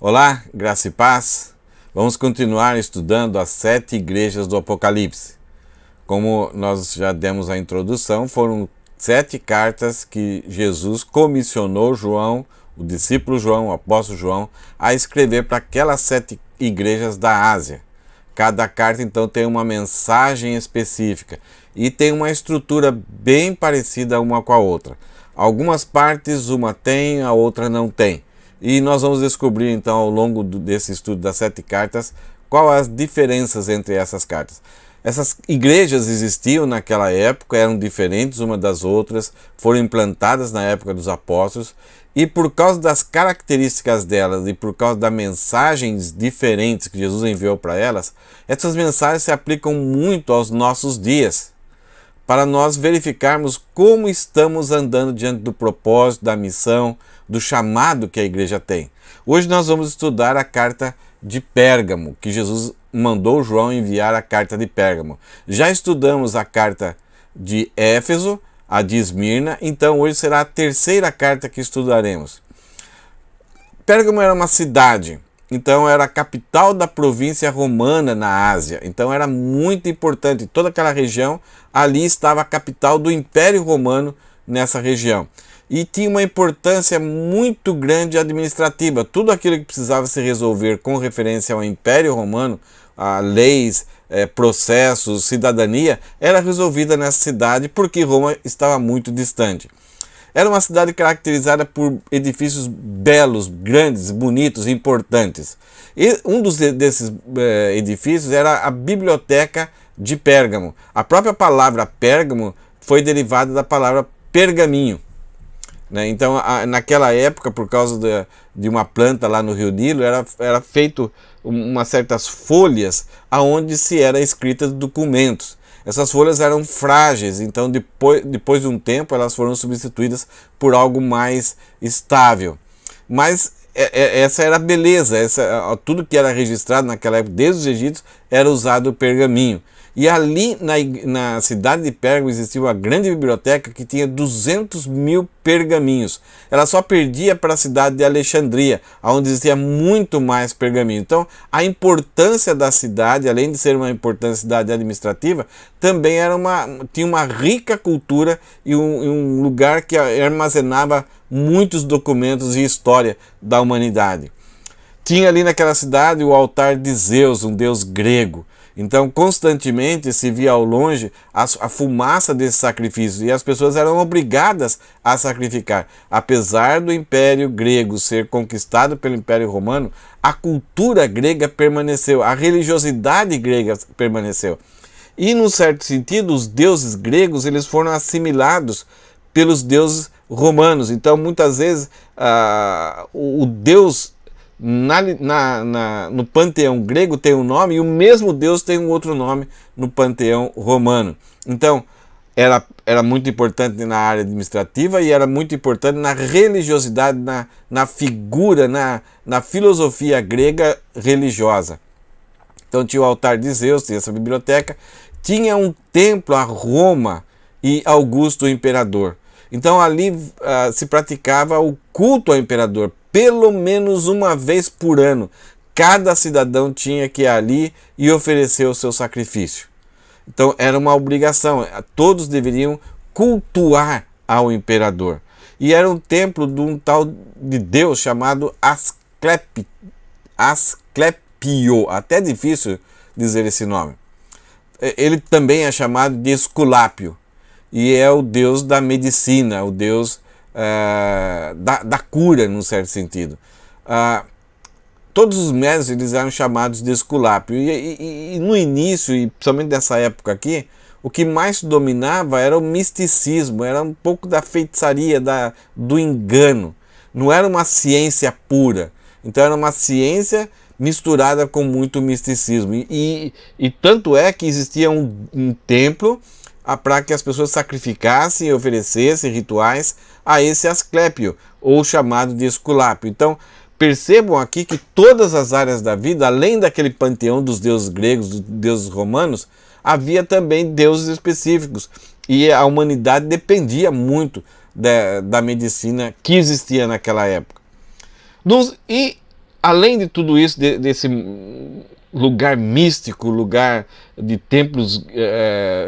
Olá, graça e paz. Vamos continuar estudando as 7 igrejas do Apocalipse. Como nós já demos a introdução, foram 7 cartas que Jesus comissionou João, o discípulo João, o apóstolo João, a escrever para aquelas 7 igrejas da Ásia. Cada carta, então, tem uma mensagem específica e tem uma estrutura bem parecida uma com a outra. Algumas partes uma tem, a outra não tem. E nós vamos descobrir, então, ao longo desse estudo das 7 cartas, quais as diferenças entre essas cartas. Essas igrejas existiam naquela época, eram diferentes uma das outras, foram implantadas na época dos apóstolos, e por causa das características delas e por causa das mensagens diferentes que Jesus enviou para elas, essas mensagens se aplicam muito aos nossos dias, para nós verificarmos como estamos andando diante do propósito, da missão, do chamado que a igreja tem. Hoje nós vamos estudar a carta de Pérgamo, que Jesus mandou João enviar a carta de Pérgamo. Já estudamos a carta de Éfeso, a de Esmirna, então hoje será a terceira carta que estudaremos. Pérgamo era uma cidade, então era a capital da província romana na Ásia, então era muito importante. Toda aquela região, ali estava a capital do Império Romano nessa região. E tinha uma importância muito grande administrativa. Tudo aquilo que precisava se resolver com referência ao Império Romano, a leis, processos, cidadania, era resolvida nessa cidade porque Roma estava muito distante. Era uma cidade caracterizada por edifícios belos, grandes, bonitos, importantes. E um desses edifícios era a Biblioteca de Pérgamo. A própria palavra Pérgamo foi derivada da palavra pergaminho. Então, naquela época, por causa de uma planta lá no Rio Nilo, era feito umas certas folhas aonde se era escritas documentos. Essas folhas eram frágeis, então depois de um tempo elas foram substituídas por algo mais estável. Mas essa era a beleza, tudo que era registrado naquela época, desde os egípcios, era usado o pergaminho. E ali na cidade de Pérgamo existia uma grande biblioteca que tinha 200.000 pergaminhos. Ela só perdia para a cidade de Alexandria, onde existia muito mais pergaminho. Então, a importância da cidade, além de ser uma importante cidade administrativa, também tinha uma rica cultura e um lugar que armazenava muitos documentos e história da humanidade. Tinha ali naquela cidade o altar de Zeus, um deus grego. Então, constantemente se via ao longe a fumaça desse sacrifício e as pessoas eram obrigadas a sacrificar. Apesar do Império Grego ser conquistado pelo Império Romano, a cultura grega permaneceu, a religiosidade grega permaneceu. E, num certo sentido, os deuses gregos eles foram assimilados pelos deuses romanos. Então, muitas vezes, o deus no panteão grego tem um nome e o mesmo Deus tem um outro nome no panteão romano. Então, era muito importante na área administrativa e era muito importante na religiosidade, na figura, na filosofia grega religiosa. Então tinha o altar de Zeus, tinha essa biblioteca, tinha um templo a Roma e Augusto o imperador. Então ali se praticava o culto ao imperador. Pelo menos uma vez por ano, cada cidadão tinha que ir ali e oferecer o seu sacrifício. Então era uma obrigação, todos deveriam cultuar ao imperador. E era um templo de um tal de Deus chamado Asclepio, até difícil dizer esse nome. Ele também é chamado de Esculápio e é o deus da medicina, o deus da cura, num certo sentido. Todos os médicos eles eram chamados de Esculápio e no início, e principalmente nessa época aqui, o que mais dominava era o misticismo, era um pouco da feitiçaria, do engano. Não era uma ciência pura, então era uma ciência misturada com muito misticismo. E tanto é que existia um templo para que as pessoas sacrificassem e oferecessem rituais a esse Asclépio, ou chamado de Esculápio. Então, percebam aqui que todas as áreas da vida, além daquele panteão dos deuses gregos, dos deuses romanos, havia também deuses específicos. E a humanidade dependia muito da medicina que existia naquela época. E além de tudo isso, desse lugar místico, lugar de templos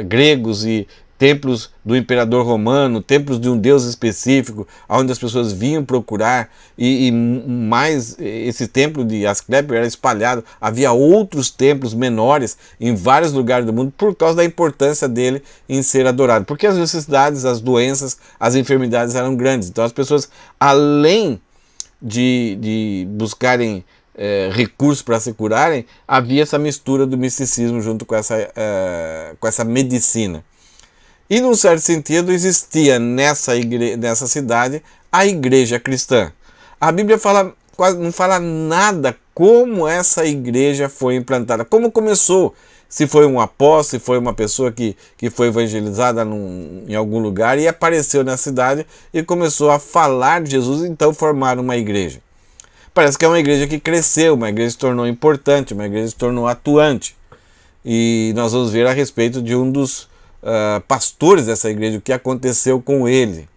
gregos e templos do imperador romano, templos de um deus específico, onde as pessoas vinham procurar, e mais, esse templo de Asclepio era espalhado, havia outros templos menores em vários lugares do mundo por causa da importância dele em ser adorado, porque as necessidades, as doenças, as enfermidades eram grandes, então as pessoas, além de buscarem recursos para se curarem, havia essa mistura do misticismo junto com essa medicina. E, num certo sentido, existia nessa cidade a igreja cristã. A Bíblia quase não fala nada como essa igreja foi implantada, como começou, se foi um apóstolo, se foi uma pessoa que foi evangelizada em algum lugar e apareceu na cidade e começou a falar de Jesus, então formaram uma igreja. Parece que é uma igreja que cresceu, uma igreja que se tornou importante, uma igreja que se tornou atuante. E nós vamos ver a respeito de um dos pastores dessa igreja, o que aconteceu com ele.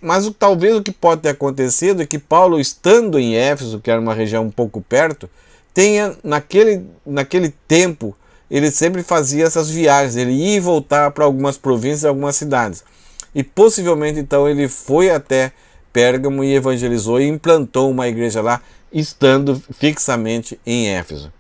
Mas talvez o que pode ter acontecido é que Paulo, estando em Éfeso, que era uma região um pouco perto, tenha, naquele tempo, ele sempre fazia essas viagens, ele ia e voltava para algumas províncias, algumas cidades. E possivelmente então ele foi até Pérgamo e evangelizou e implantou uma igreja lá, estando fixamente em Éfeso.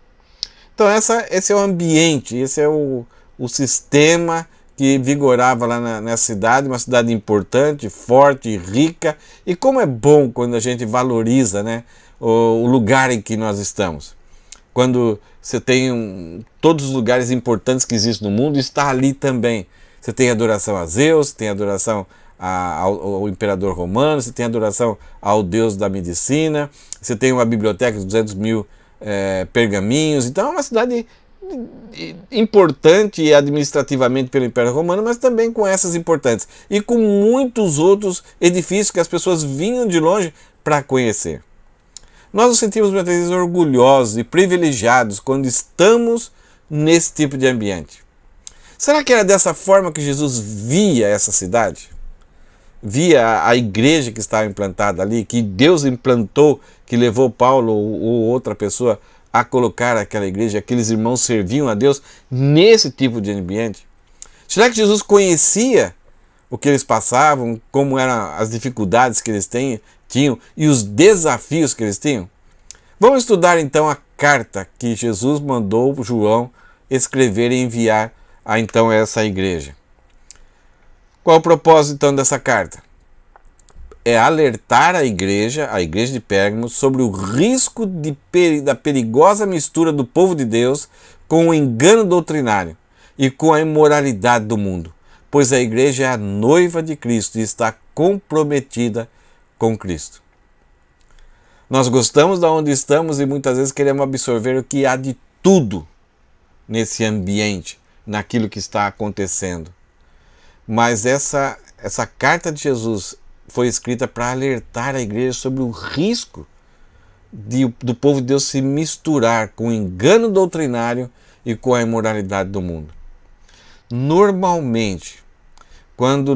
Então esse é o ambiente, esse é o sistema que vigorava lá nessa cidade, uma cidade importante, forte, rica. E como é bom quando a gente valoriza, né, o lugar em que nós estamos. Quando você tem todos os lugares importantes que existem no mundo, está ali também. Você tem adoração a Zeus, tem adoração ao imperador romano, você tem adoração ao deus da medicina, você tem uma biblioteca de 200 mil pergaminhos. Então é uma cidade importante administrativamente pelo Império Romano, mas também com essas importantes. E com muitos outros edifícios que as pessoas vinham de longe para conhecer. Nós nos sentimos muitas vezes orgulhosos e privilegiados quando estamos nesse tipo de ambiente. Será que era dessa forma que Jesus via essa cidade? Via a igreja que estava implantada ali, que Deus implantou, que levou Paulo ou outra pessoa a colocar aquela igreja, aqueles irmãos serviam a Deus nesse tipo de ambiente? Será que Jesus conhecia o que eles passavam, como eram as dificuldades que eles tinham e os desafios que eles tinham? Vamos estudar então a carta que Jesus mandou João escrever e enviar a essa igreja. Qual o propósito então dessa carta? É alertar a igreja de Pérgamo, sobre o risco da perigosa mistura do povo de Deus com o engano doutrinário e com a imoralidade do mundo, pois a igreja é a noiva de Cristo e está comprometida com Cristo. Nós gostamos de onde estamos e muitas vezes queremos absorver o que há de tudo nesse ambiente, naquilo que está acontecendo. Mas essa carta de Jesus foi escrita para alertar a igreja sobre o risco do povo de Deus se misturar com o engano doutrinário e com a imoralidade do mundo. Normalmente, quando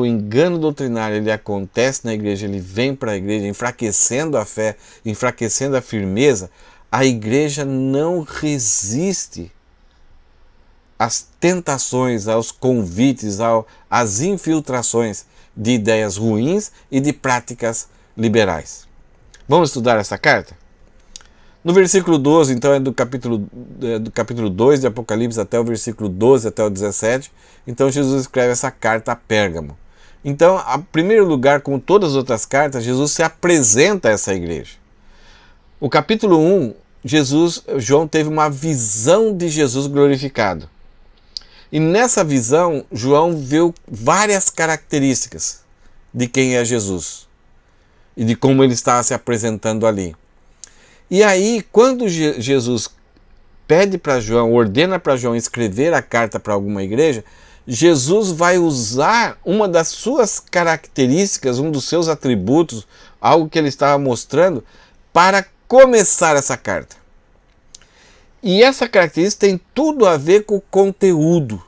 o engano doutrinário ele acontece na igreja, ele vem para a igreja enfraquecendo a fé, enfraquecendo a firmeza, a igreja não resiste às tentações, aos convites, às infiltrações de ideias ruins e de práticas liberais. Vamos estudar essa carta? No versículo 12, então, é do capítulo 2 de Apocalipse até o versículo 12, até o 17. Então, Jesus escreve essa carta a Pérgamo. Então, em primeiro lugar, como todas as outras cartas, Jesus se apresenta a essa igreja. O capítulo 1, João teve uma visão de Jesus glorificado. E nessa visão, João viu várias características de quem é Jesus e de como ele estava se apresentando ali. E aí, quando Jesus pede para João, ordena para João escrever a carta para alguma igreja, Jesus vai usar uma das suas características, um dos seus atributos, algo que ele estava mostrando, para começar essa carta. E essa característica tem tudo a ver com o conteúdo,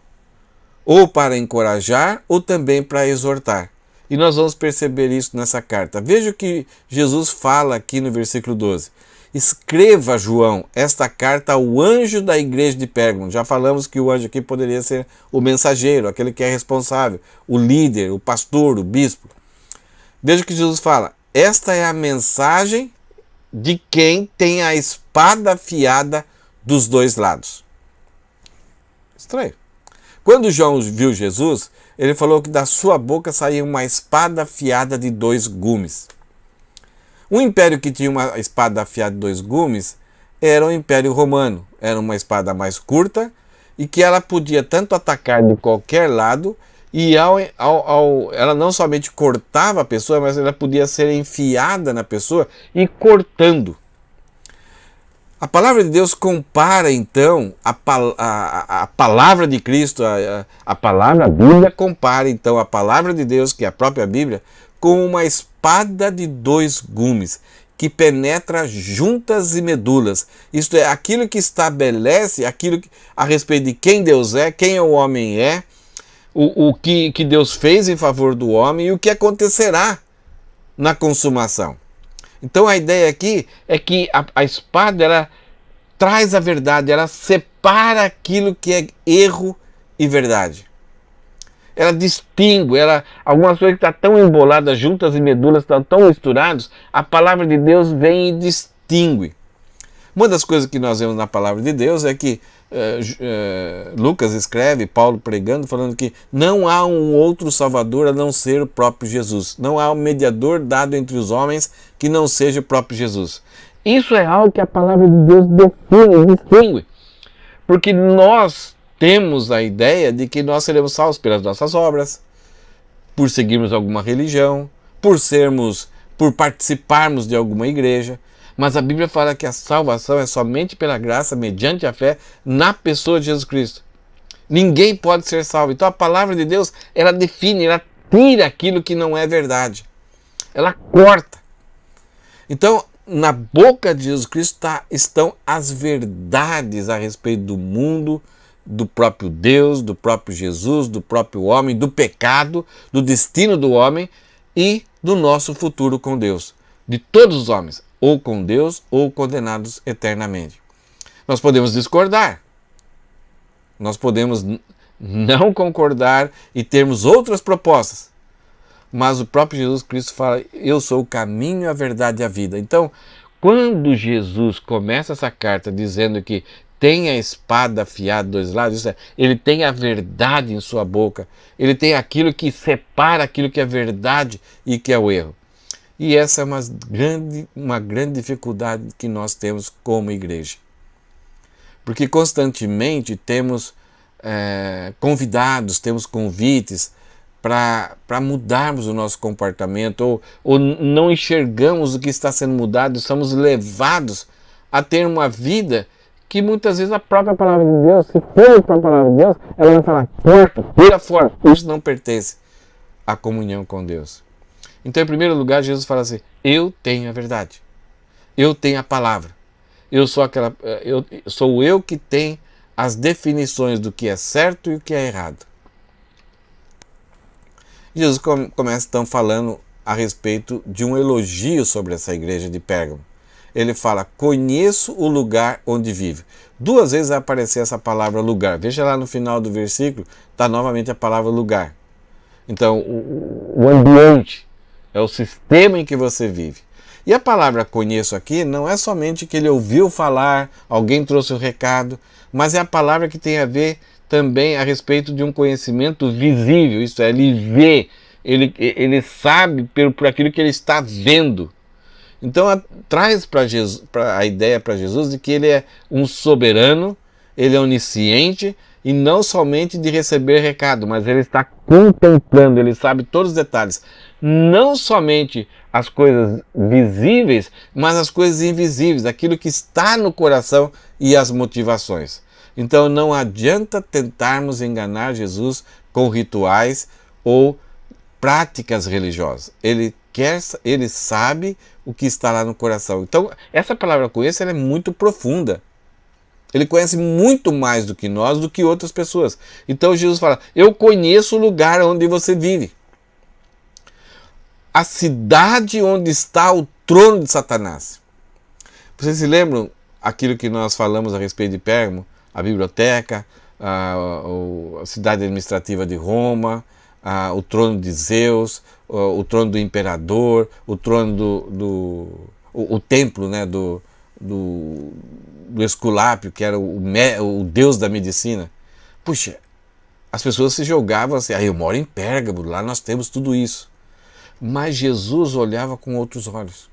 ou para encorajar, ou também para exortar. E nós vamos perceber isso nessa carta. Veja o que Jesus fala aqui no versículo 12. Escreva, João, esta carta ao anjo da igreja de Pérgamo. Já falamos que o anjo aqui poderia ser o mensageiro, aquele que é responsável, o líder, o pastor, o bispo. Veja o que Jesus fala. Esta é a mensagem de quem tem a espada afiada dos dois lados. Estranho. Quando João viu Jesus, ele falou que da sua boca saía uma espada afiada de 2 gumes. O império que tinha uma espada afiada de 2 gumes era o Império Romano. Era uma espada mais curta e que ela podia tanto atacar de qualquer lado e ela não somente cortava a pessoa, mas ela podia ser enfiada na pessoa e cortando. A palavra de Deus compara então a palavra de Cristo, a palavra Bíblia compara então a palavra de Deus, que é a própria Bíblia, com uma espada de 2 gumes, que penetra juntas e medulas. Isto é, aquilo que estabelece a respeito de quem Deus é, quem o homem é, o que Deus fez em favor do homem e o que acontecerá na consumação. Então a ideia aqui é que a espada ela traz a verdade, ela separa aquilo que é erro e verdade. Ela distingue, algumas coisas que estão tão emboladas, juntas e medulas estão tão misturadas, a palavra de Deus vem e distingue. Uma das coisas que nós vemos na palavra de Deus é que Lucas escreve, Paulo pregando, falando que não há um outro Salvador a não ser o próprio Jesus. Não há um mediador dado entre os homens que não seja o próprio Jesus. Isso é algo que a palavra de Deus define, distingue. Porque nós temos a ideia de que nós seremos salvos pelas nossas obras, por seguirmos alguma religião, por participarmos de alguma igreja. Mas a Bíblia fala que a salvação é somente pela graça, mediante a fé, na pessoa de Jesus Cristo. Ninguém pode ser salvo. Então a palavra de Deus, ela define, ela tira aquilo que não é verdade. Ela corta. Então, na boca de Jesus Cristo estão as verdades a respeito do mundo, do próprio Deus, do próprio Jesus, do próprio homem, do pecado, do destino do homem e do nosso futuro com Deus. De todos os homens, ou com Deus, ou condenados eternamente. Nós podemos discordar. Nós podemos não concordar e termos outras propostas. Mas o próprio Jesus Cristo fala, eu sou o caminho, a verdade e a vida. Então, quando Jesus começa essa carta dizendo que tem a espada afiada dos dois lados, isso é, ele tem a verdade em sua boca, ele tem aquilo que separa aquilo que é verdade e que é o erro. E essa é uma grande dificuldade que nós temos como igreja. Porque constantemente temos convidados, temos convites para mudarmos o nosso comportamento ou não enxergamos o que está sendo mudado e somos levados a ter uma vida que muitas vezes a própria palavra de Deus, se for para a palavra de Deus, ela vai falar, corta, tira fora. Isso não pertence à comunhão com Deus. Então, em primeiro lugar, Jesus fala assim, eu tenho a verdade, eu tenho a palavra, sou eu que tenho as definições do que é certo e o que é errado. Jesus começa então falando a respeito de um elogio sobre essa igreja de Pérgamo. Ele fala, conheço o lugar onde vive. 2 vezes vai aparecer essa palavra lugar. Veja lá no final do versículo, está novamente a palavra lugar. Então, o ambiente é o sistema em que você vive. E a palavra conheço aqui não é somente que ele ouviu falar, alguém trouxe o recado, mas é a palavra que tem a ver também a respeito de um conhecimento visível, isso é, ele vê, ele sabe por aquilo que ele está vendo. Então traz a ideia para Jesus de que ele é um soberano, ele é onisciente e não somente de receber recado, mas ele está contemplando, ele sabe todos os detalhes. Não somente as coisas visíveis, mas as coisas invisíveis, aquilo que está no coração e as motivações. Então não adianta tentarmos enganar Jesus com rituais ou práticas religiosas. Ele sabe o que está lá no coração. Então essa palavra conheço, ela é muito profunda. Ele conhece muito mais do que nós, do que outras pessoas. Então Jesus fala, eu conheço o lugar onde você vive. a cidade onde está o trono de Satanás. Vocês se lembram aquilo que nós falamos a respeito de Pérgamo? A biblioteca, a cidade administrativa de Roma, o trono de Zeus, o trono do imperador, o trono o templo, né, do Esculápio, que era o deus da medicina. Puxa, as pessoas se jogavam assim, eu moro em Pérgamo, lá nós temos tudo isso. Mas Jesus olhava com outros olhos.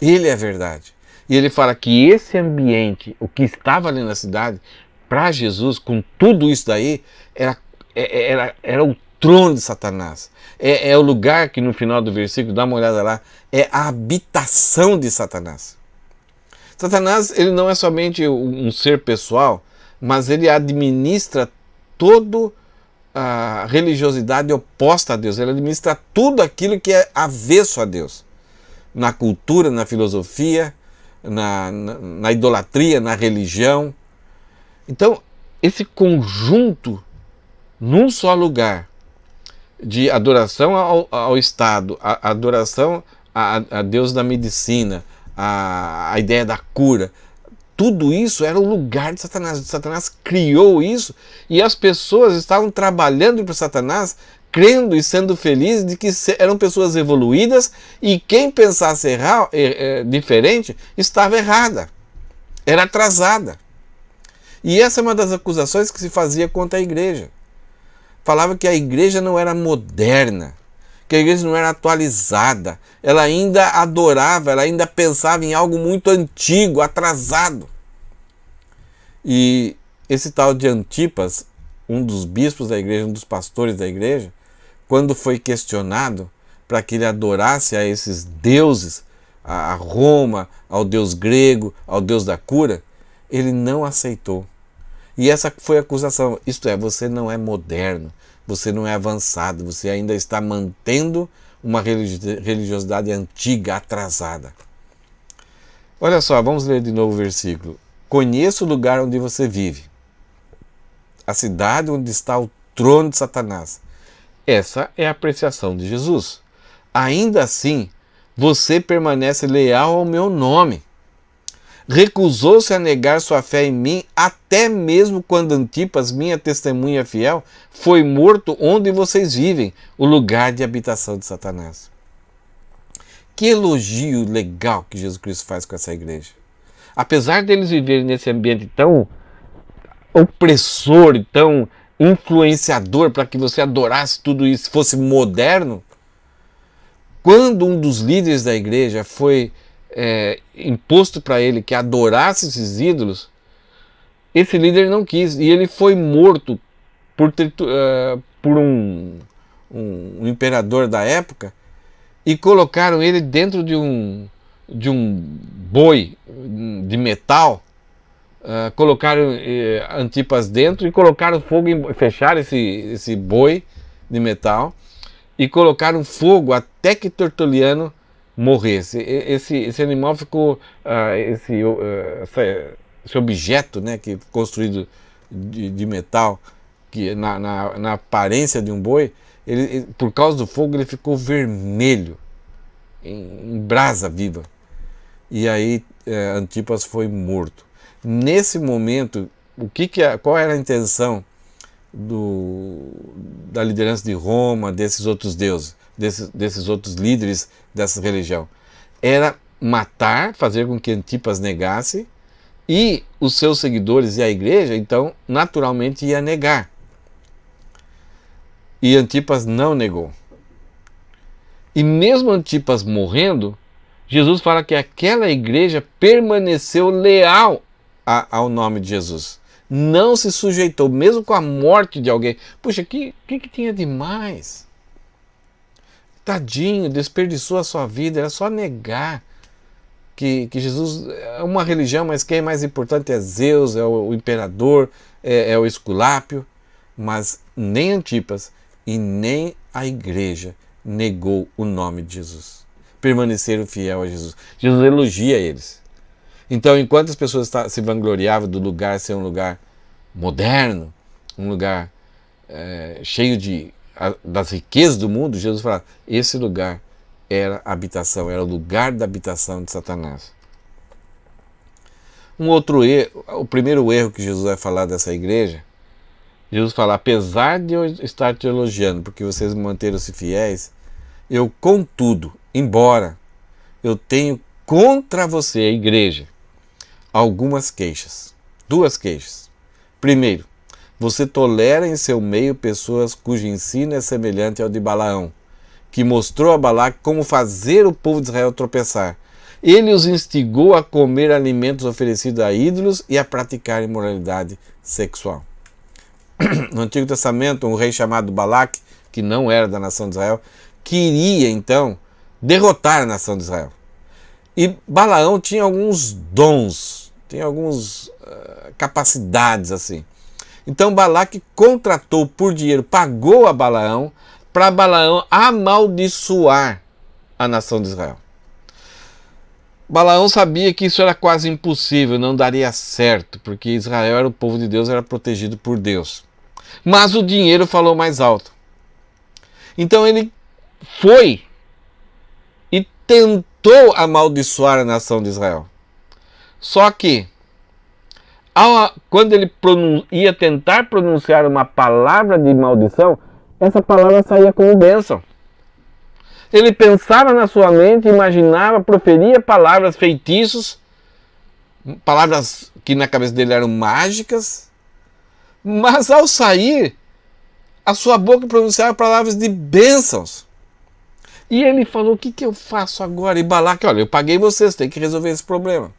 Ele é a verdade. E ele fala que esse ambiente, o que estava ali na cidade, para Jesus, com tudo isso daí, era o trono de Satanás. É o lugar que no final do versículo, dá uma olhada lá, é a habitação de Satanás. Satanás, ele não é somente um ser pessoal, mas ele administra toda a religiosidade oposta a Deus. Ele administra tudo aquilo que é avesso a Deus. Na cultura, na filosofia, na idolatria, na religião. Então, esse conjunto, num só lugar, de adoração ao Estado, a adoração a Deus da medicina, a ideia da cura, tudo isso era o lugar de Satanás. Satanás criou isso e as pessoas estavam trabalhando para Satanás, crendo e sendo felizes de que eram pessoas evoluídas e quem pensasse diferente estava errada, era atrasada. E essa é uma das acusações que se fazia contra a igreja. Falava que a igreja não era moderna, que a igreja não era atualizada, ela ainda adorava, ela ainda pensava em algo muito antigo, atrasado. E esse tal de Antipas, um dos bispos da igreja, um dos pastores da igreja, quando foi questionado para que ele adorasse a esses deuses, a Roma, ao deus grego, ao deus da cura, ele não aceitou. E essa foi a acusação, isto é, você não é moderno, você não é avançado, você ainda está mantendo uma religiosidade antiga, atrasada. Olha só, vamos ler de novo o versículo. Conheça o lugar onde você vive, a cidade onde está o trono de Satanás. Essa é a apreciação de Jesus. Ainda assim, você permanece leal ao meu nome. Recusou-se a negar sua fé em mim, até mesmo quando Antipas, minha testemunha fiel, foi morto onde vocês vivem, o lugar de habitação de Satanás. Que elogio legal que Jesus Cristo faz com essa igreja. Apesar deles viverem nesse ambiente tão opressor, tão influenciador para que você adorasse tudo isso, fosse moderno, quando um dos líderes da igreja foi imposto para ele que adorasse esses ídolos, esse líder não quis e ele foi morto por um imperador da época e colocaram ele dentro de um boi de metal, colocaram Antipas dentro e colocaram fogo, fecharam esse boi de metal e colocaram fogo até que Tertuliano morresse. Esse animal ficou, esse objeto, né, que construído de metal, que na aparência de um boi, ele, por causa do fogo, ele ficou vermelho, em brasa viva. E aí Antipas foi morto. Nesse momento, qual era a intenção da liderança de Roma, desses outros deuses, desses outros líderes dessa religião? Era matar, fazer com que Antipas negasse, e os seus seguidores e a igreja, então, naturalmente ia negar. E Antipas não negou. E mesmo Antipas morrendo, Jesus fala que aquela igreja permaneceu leal ao nome de Jesus. Não se sujeitou, mesmo com a morte de alguém. Puxa, que tinha de mais? Tadinho, desperdiçou a sua vida, era só negar que Jesus é uma religião, mas quem é mais importante é Zeus, é o imperador, é o Esculápio. Mas nem Antipas e nem a igreja negou o nome de Jesus. Permaneceram fiel a Jesus. Jesus elogia eles. Então, enquanto as pessoas se vangloriavam do lugar ser um lugar moderno, um lugar cheio de das riquezas do mundo, Jesus fala, esse lugar era a habitação, era o lugar da habitação de Satanás. Um outro erro, o primeiro erro que Jesus vai falar dessa igreja, Jesus fala, apesar de eu estar te elogiando, porque vocês manteram-se fiéis, eu, contudo, embora eu tenho contra você, a igreja, algumas queixas. Duas queixas. Primeiro, você tolera em seu meio pessoas cujo ensino é semelhante ao de Balaão, que mostrou a Balaque como fazer o povo de Israel tropeçar. Ele os instigou a comer alimentos oferecidos a ídolos e a praticar imoralidade sexual. No Antigo Testamento, um rei chamado Balaque, que não era da nação de Israel, queria então derrotar a nação de Israel. E Balaão tinha alguns dons, tinha algumas capacidades assim. Então Balaque contratou por dinheiro, pagou a Balaão, para Balaão amaldiçoar a nação de Israel. Balaão sabia que isso era quase impossível, não daria certo, porque Israel era o povo de Deus, era protegido por Deus. Mas o dinheiro falou mais alto. Então ele foi e tentou amaldiçoar a nação de Israel. Só que, quando ele ia tentar pronunciar uma palavra de maldição, essa palavra saía como bênção. Ele pensava na sua mente, imaginava, proferia palavras, feitiços, palavras que na cabeça dele eram mágicas, mas ao sair, a sua boca pronunciava palavras de bênçãos. E ele falou, o que eu faço agora? E Balaque, olha, eu paguei vocês, tem que resolver esse problema.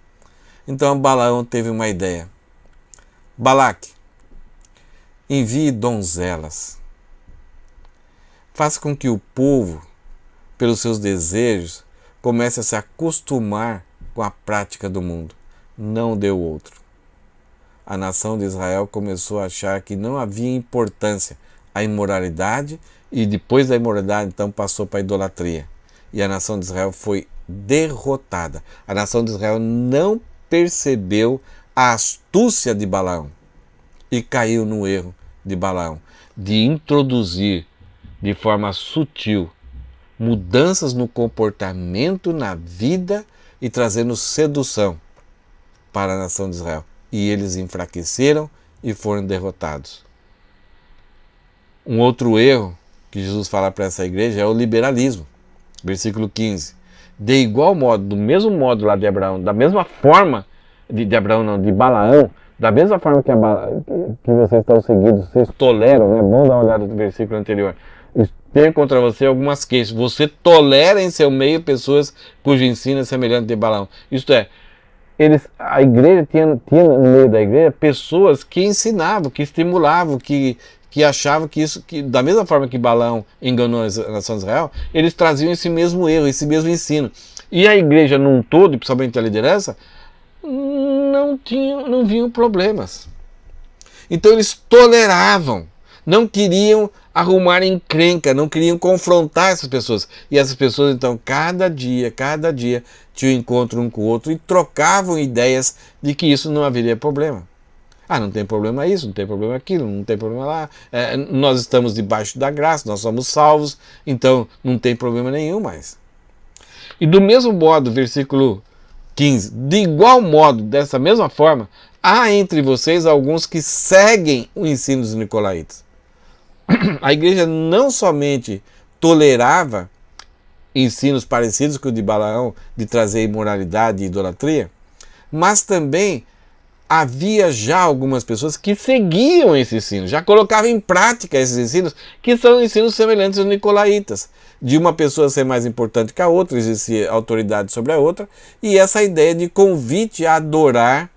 Então Balaão teve uma ideia. Balaque, envie donzelas. Faça com que o povo, pelos seus desejos, comece a se acostumar com a prática do mundo. Não deu outro. A nação de Israel começou a achar que não havia importância a imoralidade e depois da imoralidade então passou para a idolatria. E a nação de Israel foi derrotada. A nação de Israel não percebeu a astúcia de Balaão e caiu no erro de Balaão de introduzir de forma sutil mudanças no comportamento, na vida e trazendo sedução para a nação de Israel. E eles enfraqueceram e foram derrotados. Um outro erro que Jesus fala para essa igreja é o liberalismo. Versículo 15. De igual modo, do mesmo modo lá de Abraão, da mesma forma de Abraão não, de Balaão, da mesma forma que vocês estão seguindo, vocês toleram, né? Vamos dar uma olhada no versículo anterior. Tem contra você algumas queixas. Você tolera em seu meio pessoas cujo ensino é semelhante de Balaão. Isto é, a igreja tinha no meio da igreja pessoas que ensinavam, que estimulavam, que achavam que da mesma forma que Balaão enganou a nação de Israel, eles traziam esse mesmo erro, esse mesmo ensino. E a igreja num todo, principalmente a liderança, não viam problemas. Então eles toleravam, não queriam arrumar encrenca, não queriam confrontar essas pessoas. E essas pessoas então cada dia tinham encontro um com o outro e trocavam ideias de que isso não haveria problema. Ah, não tem problema isso, não tem problema aquilo, não tem problema lá. Nós estamos debaixo da graça, nós somos salvos, então não tem problema nenhum mais. E do mesmo modo, versículo 15, de igual modo, dessa mesma forma, há entre vocês alguns que seguem o ensino dos nicolaítas. A igreja não somente tolerava ensinos parecidos com o de Balaão, de trazer imoralidade e idolatria, mas também havia já algumas pessoas que seguiam esse ensino, já colocavam em prática esses ensinos, que são ensinos semelhantes aos nicolaítas, de uma pessoa ser mais importante que a outra, existir autoridade sobre a outra, e essa ideia de convite a adorar,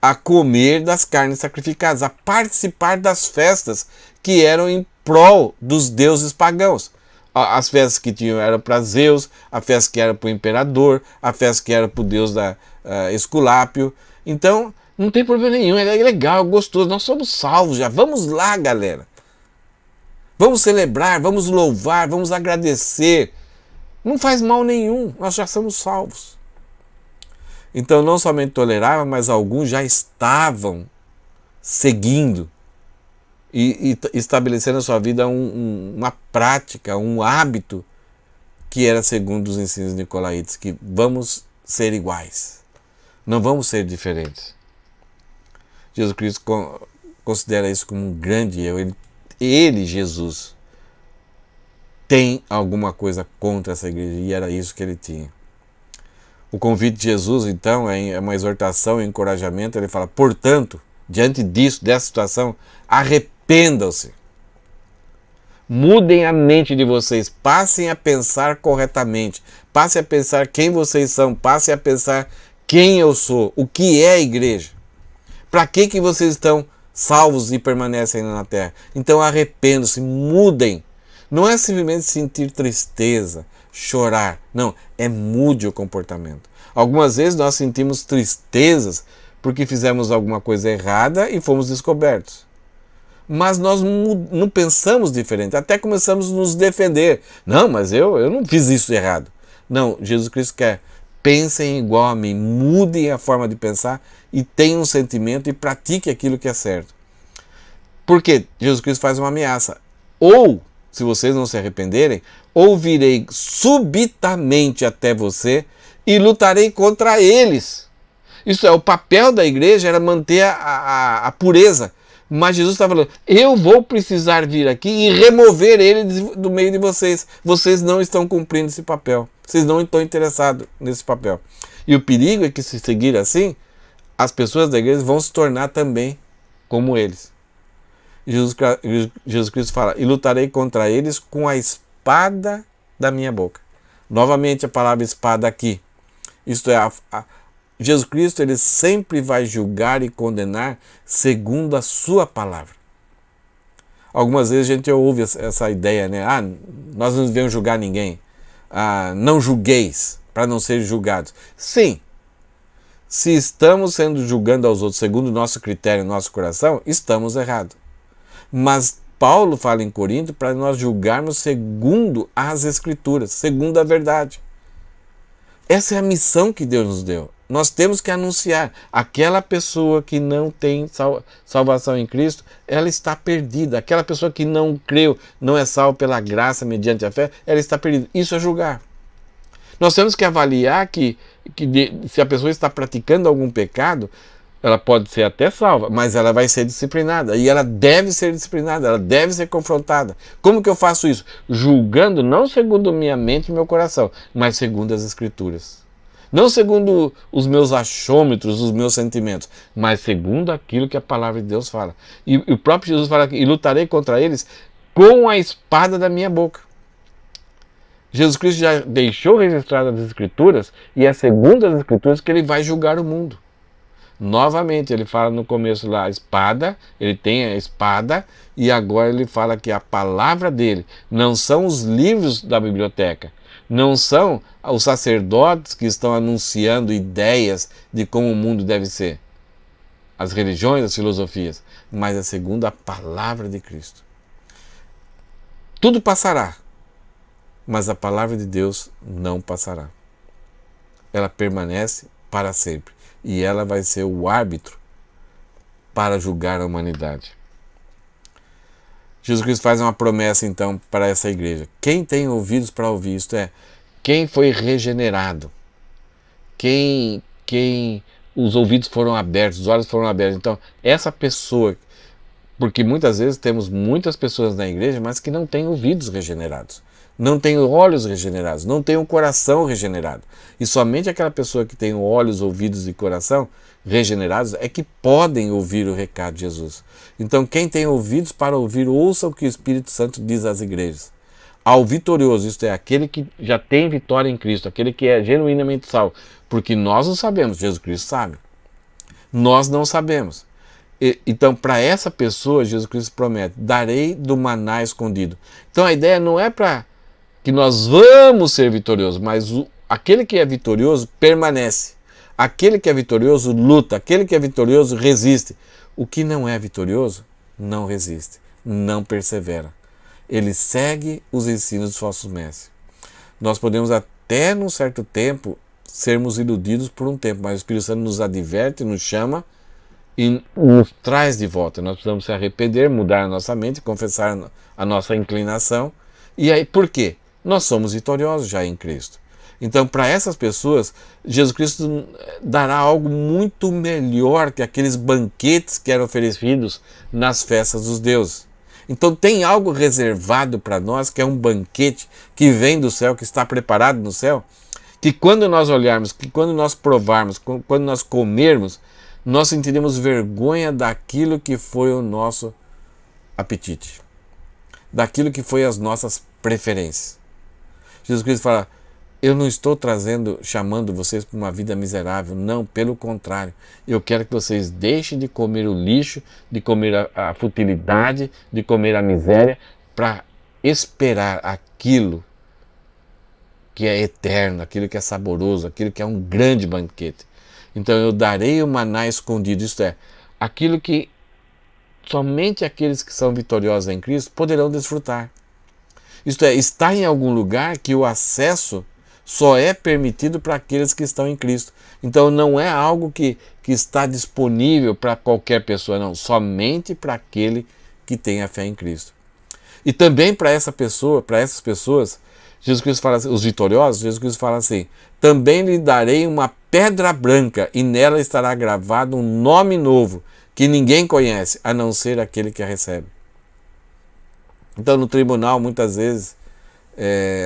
a comer das carnes sacrificadas, a participar das festas que eram em prol dos deuses pagãos. As festas que tinham eram para Zeus, a festa que era para o imperador, a festa que era para o deus Esculápio. Então, não tem problema nenhum, é legal, gostoso, nós somos salvos já. Vamos lá, galera. Vamos celebrar, vamos louvar, vamos agradecer. Não faz mal nenhum, nós já somos salvos. Então, não somente tolerava, mas alguns já estavam seguindo e estabelecer na sua vida uma prática, um hábito que era segundo os ensinos nicolaítas, que vamos ser iguais, não vamos ser diferentes. Jesus Cristo considera isso como um grande erro. Ele, Jesus, tem alguma coisa contra essa igreja, e era isso que ele tinha. O convite de Jesus, então, é uma exortação e encorajamento. Ele fala: portanto, diante disso, dessa situação, arrependam-se. Mudem a mente de vocês, passem a pensar corretamente, passem a pensar quem vocês são, passem a pensar quem eu sou, o que é a igreja. Para que vocês estão salvos e permanecem na terra? Então arrependam-se, mudem. Não é simplesmente sentir tristeza, chorar. Não, é mude o comportamento. Algumas vezes nós sentimos tristezas porque fizemos alguma coisa errada e fomos descobertos. Mas nós não pensamos diferente, até começamos a nos defender. Não, mas eu não fiz isso errado. Não, Jesus Cristo quer: pensem igual a mim, mudem a forma de pensar e tenham um sentimento e pratiquem aquilo que é certo. Porque Jesus Cristo faz uma ameaça: ou, se vocês não se arrependerem, ou virei subitamente até você e lutarei contra eles. Isso é, o papel da igreja era manter a pureza. Mas Jesus está falando: eu vou precisar vir aqui e remover ele do meio de vocês. Vocês não estão cumprindo esse papel. Vocês não estão interessados nesse papel. E o perigo é que, se seguir assim, as pessoas da igreja vão se tornar também como eles. Jesus Cristo fala: e lutarei contra eles com a espada da minha boca. Novamente a palavra espada aqui. Isto é, Jesus Cristo, ele sempre vai julgar e condenar segundo a sua palavra. Algumas vezes a gente ouve essa ideia, né? Nós não devemos julgar ninguém. Não julgueis, para não ser julgados. Sim, se estamos julgando aos outros segundo o nosso critério, nosso coração, estamos errados. Mas Paulo fala em Corinto para nós julgarmos segundo as Escrituras, segundo a verdade. Essa é a missão que Deus nos deu. Nós temos que anunciar: aquela pessoa que não tem salvação em Cristo, ela está perdida. Aquela pessoa que não creu, não é salva pela graça mediante a fé, ela está perdida. Isso é julgar. Nós temos que avaliar se a pessoa está praticando algum pecado, ela pode ser até salva, mas ela vai ser disciplinada. E ela deve ser disciplinada, ela deve ser confrontada. Como que eu faço isso? Julgando não segundo minha mente e meu coração, mas segundo as Escrituras. Não segundo os meus achômetros, os meus sentimentos, mas segundo aquilo que a palavra de Deus fala. E o próprio Jesus fala aqui: e lutarei contra eles com a espada da minha boca. Jesus Cristo já deixou registrado as Escrituras, e é segundo as Escrituras que ele vai julgar o mundo. Novamente, ele fala no começo lá, a espada, ele tem a espada, e agora ele fala que a palavra dele não são os livros da biblioteca, não são os sacerdotes que estão anunciando ideias de como o mundo deve ser, as religiões, as filosofias, mas é segundo a palavra de Cristo. Tudo passará, mas a palavra de Deus não passará. Ela permanece para sempre. E ela vai ser o árbitro para julgar a humanidade. Jesus Cristo faz uma promessa então para essa igreja: quem tem ouvidos para ouvir, isto é, quem foi regenerado, quem os ouvidos foram abertos, os olhos foram abertos. Então, essa pessoa, porque muitas vezes temos muitas pessoas na igreja, mas que não têm ouvidos regenerados, não tem olhos regenerados, não tem um coração regenerado. E somente aquela pessoa que tem olhos, ouvidos e coração regenerados é que podem ouvir o recado de Jesus. Então, quem tem ouvidos para ouvir, ouça o que o Espírito Santo diz às igrejas. Ao vitorioso, isto é, aquele que já tem vitória em Cristo, aquele que é genuinamente salvo. Porque nós não sabemos, Jesus Cristo sabe. Nós não sabemos. Então, para essa pessoa, Jesus Cristo promete: darei do maná escondido. Então, a ideia não é para que nós vamos ser vitoriosos, mas aquele que é vitorioso permanece. Aquele que é vitorioso luta, aquele que é vitorioso resiste. O que não é vitorioso não resiste, não persevera. Ele segue os ensinos dos falsos mestres. Nós podemos até, num certo tempo, sermos iludidos por um tempo, mas o Espírito Santo nos adverte, nos chama e nos traz de volta. Nós precisamos se arrepender, mudar a nossa mente, confessar a nossa inclinação. E aí, por quê? Nós somos vitoriosos já em Cristo. Então, para essas pessoas, Jesus Cristo dará algo muito melhor que aqueles banquetes que eram oferecidos nas festas dos deuses. Então, tem algo reservado para nós, que é um banquete que vem do céu, que está preparado no céu, que quando nós olharmos, que quando nós provarmos, quando nós comermos, nós sentiremos vergonha daquilo que foi o nosso apetite, daquilo que foi as nossas preferências. Jesus Cristo fala: eu não estou chamando vocês para uma vida miserável, não, pelo contrário, eu quero que vocês deixem de comer o lixo, de comer a futilidade, de comer a miséria, para esperar aquilo que é eterno, aquilo que é saboroso, aquilo que é um grande banquete. Então eu darei o maná escondido, isto é, aquilo que somente aqueles que são vitoriosos em Cristo poderão desfrutar. Isto é, está em algum lugar que o acesso só é permitido para aqueles que estão em Cristo. Então não é algo que está disponível para qualquer pessoa, não, somente para aquele que tem a fé em Cristo. E também para essas pessoas, Jesus Cristo fala assim, os vitoriosos, Jesus Cristo fala assim: também lhe darei uma pedra branca e nela estará gravado um nome novo que ninguém conhece, a não ser aquele que a recebe. Então no tribunal, muitas vezes,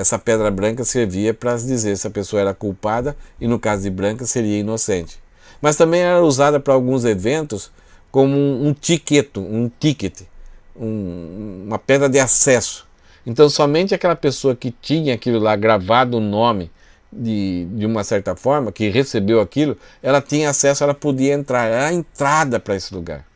essa pedra branca servia para dizer se a pessoa era culpada, e no caso de branca seria inocente. Mas também era usada para alguns eventos como um ticket, uma pedra de acesso. Então somente aquela pessoa que tinha aquilo lá gravado o nome de uma certa forma, que recebeu aquilo, ela tinha acesso, ela podia entrar, era a entrada para esse lugar.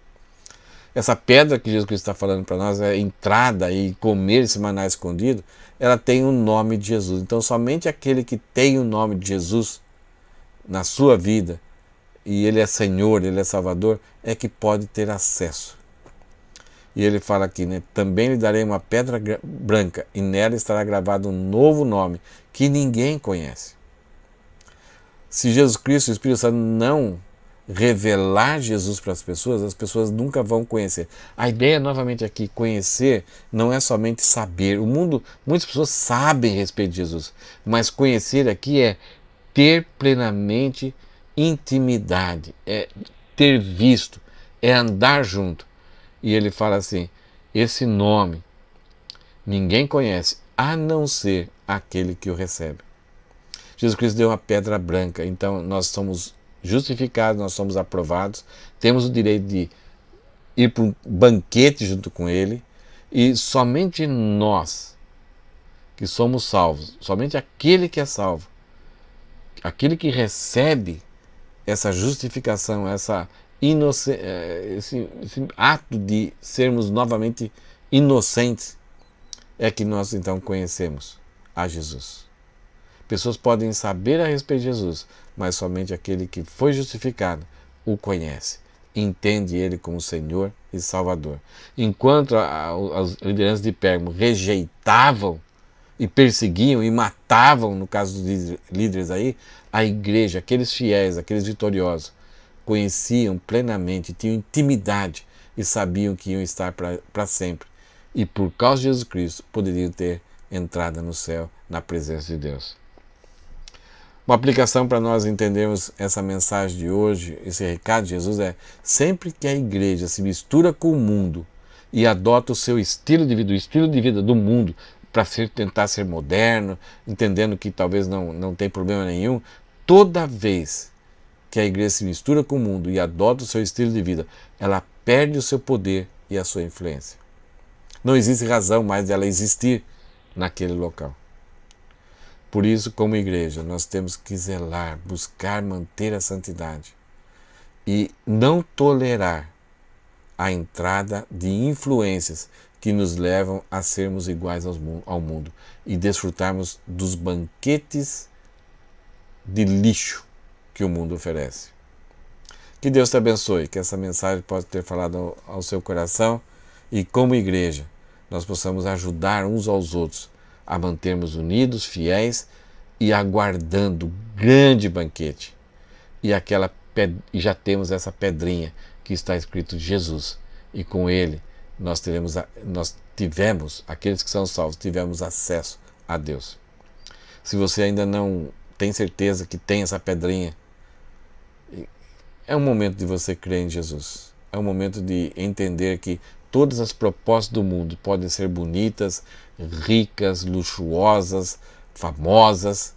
Essa pedra que Jesus Cristo está falando para nós, é entrada, e comer esse maná escondido, ela tem o nome de Jesus. Então somente aquele que tem o nome de Jesus na sua vida, e Ele é Senhor, Ele é Salvador, é que pode ter acesso. E ele fala aqui, né? Também lhe darei uma pedra branca e nela estará gravado um novo nome que ninguém conhece. Se Jesus Cristo, o Espírito Santo, não revelar Jesus para as pessoas nunca vão conhecer. A ideia, novamente aqui, conhecer não é somente saber. O mundo, muitas pessoas sabem a respeito de Jesus, mas conhecer aqui é ter plenamente intimidade, é ter visto, é andar junto. E ele fala assim: esse nome ninguém conhece, a não ser aquele que o recebe. Jesus Cristo deu uma pedra branca, então nós somos justificados, nós somos aprovados, temos o direito de ir para um banquete junto com Ele, e somente nós que somos salvos, somente aquele que é salvo, aquele que recebe essa justificação, esse ato de sermos novamente inocentes, é que nós então conhecemos a Jesus. Pessoas podem saber a respeito de Jesus, mas somente aquele que foi justificado o conhece, entende Ele como Senhor e Salvador. Enquanto as lideranças de Pérgamo rejeitavam e perseguiam e matavam, no caso dos líderes aí, a igreja, aqueles fiéis, aqueles vitoriosos, conheciam plenamente, tinham intimidade e sabiam que iam estar para sempre. E por causa de Jesus Cristo poderiam ter entrada no céu, na presença de Deus. Uma aplicação para nós entendermos essa mensagem de hoje, esse recado de Jesus, é: sempre que a igreja se mistura com o mundo e adota o seu estilo de vida, o estilo de vida do mundo, para tentar ser moderno, entendendo que talvez não tem problema nenhum, toda vez que a igreja se mistura com o mundo e adota o seu estilo de vida, ela perde o seu poder e a sua influência. Não existe razão mais dela existir naquele local. Por isso, como igreja, nós temos que zelar, buscar manter a santidade e não tolerar a entrada de influências que nos levam a sermos iguais ao mundo e desfrutarmos dos banquetes de lixo que o mundo oferece. Que Deus te abençoe, que essa mensagem possa ter falado ao seu coração e, como igreja, nós possamos ajudar uns aos outros a mantermos unidos, fiéis e aguardando o grande banquete. E já temos essa pedrinha que está escrito Jesus, e com ele nós tivemos, aqueles que são salvos, tivemos acesso a Deus. Se você ainda não tem certeza que tem essa pedrinha, é um momento de você crer em Jesus. É um momento de entender que todas as propostas do mundo podem ser bonitas, ricas, luxuosas, famosas,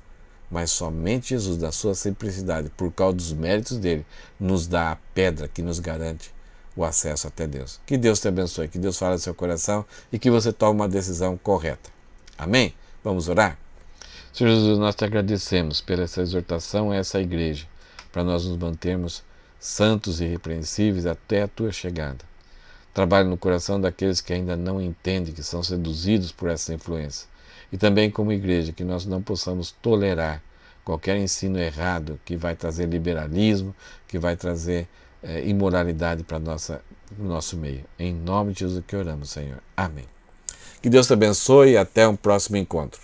mas somente Jesus, na sua simplicidade, por causa dos méritos dele, nos dá a pedra que nos garante o acesso até Deus. Que Deus te abençoe, que Deus fale no seu coração e que você tome uma decisão correta. Amém? Vamos orar? Senhor Jesus, nós te agradecemos por essa exortação a essa igreja, para nós nos mantermos santos e irrepreensíveis até a tua chegada. Trabalhe no coração daqueles que ainda não entendem, que são seduzidos por essa influência. E também como igreja, que nós não possamos tolerar qualquer ensino errado que vai trazer liberalismo, que vai trazer imoralidade para o nosso meio. Em nome de Jesus que oramos, Senhor. Amém. Que Deus te abençoe e até um próximo encontro.